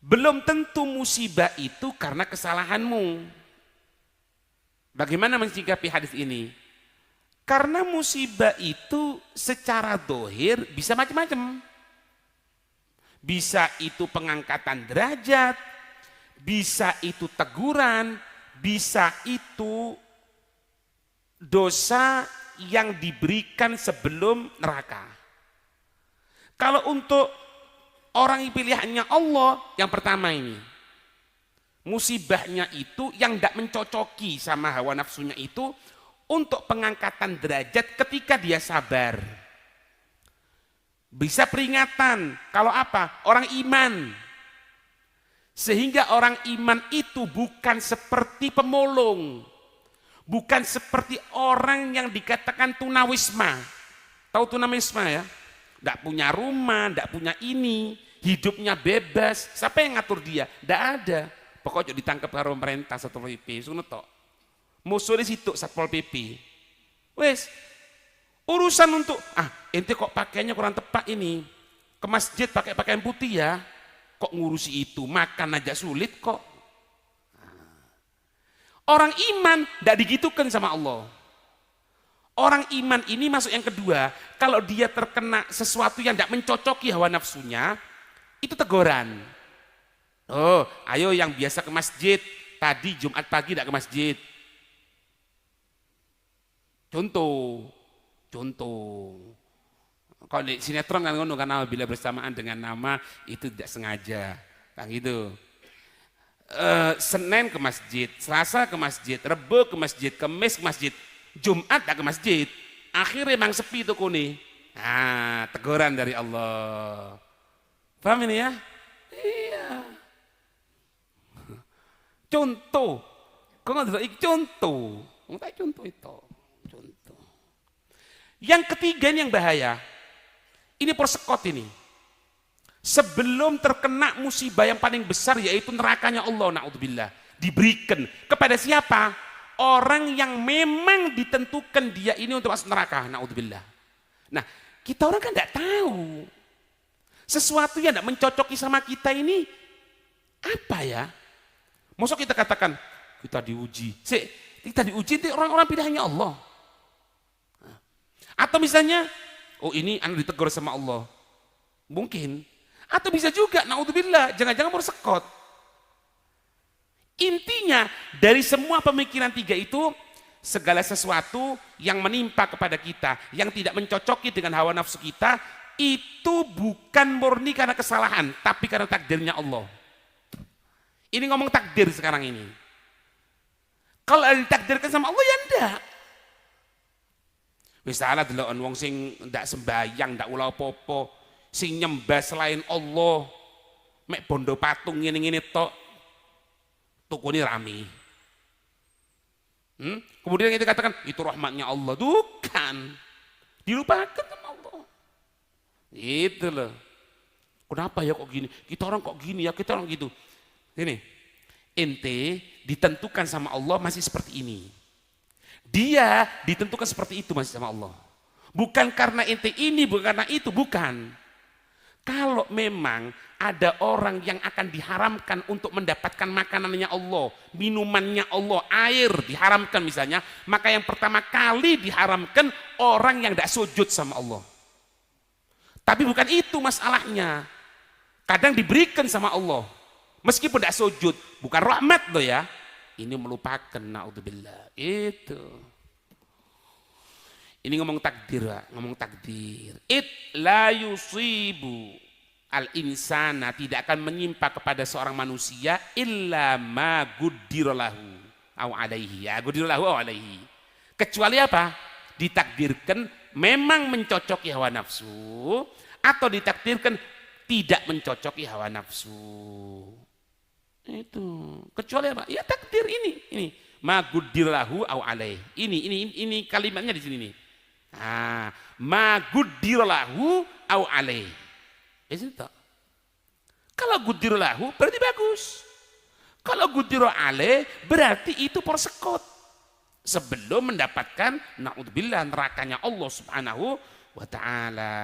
Belum tentu musibah itu karena kesalahanmu. Bagaimana mensikapi hadis ini? Karena musibah itu secara dohir bisa macam-macam. Bisa itu pengangkatan derajat, bisa itu teguran, bisa itu dosa yang diberikan sebelum neraka. Kalau untuk orang yang pilihannya Allah, yang pertama ini, musibahnya itu yang tidak mencocoki sama hawa nafsunya itu untuk pengangkatan derajat ketika dia sabar. Bisa peringatan, kalau apa? Orang iman. Sehingga orang iman itu bukan seperti pemulung, bukan seperti orang yang dikatakan tunawisma. Tahu tunawisma ya? Tidak punya rumah, tidak punya ini, hidupnya bebas. Siapa yang ngatur dia? Tidak ada. Pokoknya ditangkap karo pemerintah Satpol PP, ngono tok. Musuh di situ Satpol PP. Wes, urusan untuk ente kok pakaiannya kurang tepat ini. Ke masjid pakai pakaian putih ya. Kok ngurusi itu? Makan aja sulit kok. Orang iman tidak digitukan sama Allah. Orang iman ini masuk yang kedua, kalau dia terkena sesuatu yang tidak mencocoki hawa nafsunya, itu teguran. Oh, ayo yang biasa ke masjid, tadi Jumat pagi tidak ke masjid. Contoh. Kalau di sinetron kan ngono, karena bila bersamaan dengan nama itu tidak sengaja, kan gitu. Senin ke masjid, Selasa ke masjid, Rebo ke masjid, Kamis ke masjid, Jumat tak ke masjid. Akhirnya emang sepi tuh kuni. Teguran dari Allah. Paham ini ya? Iya. Contoh. Kau nggak contoh. Enggak contoh itu. Contoh. Yang ketiga ini yang bahaya. Ini persekot ini. Sebelum terkena musibah yang paling besar yaitu nerakanya Allah, na'udzubillah, diberikan kepada siapa? Orang yang memang ditentukan dia ini untuk masuk neraka, na'udzubillah. Nah, kita orang kan tidak tahu. Sesuatu yang tidak mencocoki sama kita ini apa ya? Maksud kita katakan kita diuji. Kita diuji itu orang-orang pilihannya Allah. Atau misalnya, oh ini anak ditegur sama Allah. Mungkin. Atau bisa juga, na'udzubillah, jangan-jangan bersekot. Intinya dari semua pemikiran tiga itu, segala sesuatu yang menimpa kepada kita, yang tidak mencocoki dengan hawa nafsu kita, itu bukan murni karena kesalahan, tapi karena takdirnya Allah. Ini ngomong takdir sekarang ini. Kalau ditakdirkan sama Allah ya enggak. Misalnya delokon wong sing ndak sembayang, ndak ulah apa-apa, sing nyembah selain Allah, mek bondo patung ngene-ngene tok. Tukuni rame. Kemudian kita katakan itu rahmatnya Allah, bukan. Dilupakan sama Allah. Itu loh. Kenapa ya kok gini? Kita orang kok gini ya, kita orang gitu. Ini, ente ditentukan sama Allah masih seperti ini. Dia ditentukan seperti itu masih sama Allah. Bukan karena ente ini, bukan karena itu, bukan. Kalau memang ada orang yang akan diharamkan untuk mendapatkan makanannya Allah, minumannya Allah, air diharamkan misalnya, maka yang pertama kali diharamkan orang yang tidak sujud sama Allah. Tapi bukan itu masalahnya. Kadang diberikan sama Allah, meskipun tidak sujud, bukan rahmat loh ya. Ini melupakan, na'udzubillah. Itu. Ini ngomong takdir, ngomong takdir. La yusibu al-insana, tidak akan menimpa kepada seorang manusia illa ma guddirolahu au alaihi. Ya, guddirolahu au alaihi. Kecuali apa? Ditakdirkan memang mencocoki hawa nafsu atau ditakdirkan tidak mencocoki hawa nafsu. Itu. Kecuali apa? Ya takdir ini. Ma guddirolahu au alaihi. Ini kalimatnya di sini nih. Ma guddirolahu au alaihi. Itu. Kalau guddir lahu berarti bagus. Kalau guddir alaih berarti itu persekot. Sebelum mendapatkan na'udzubillah nerakanya Allah Subhanahu wa ta'ala.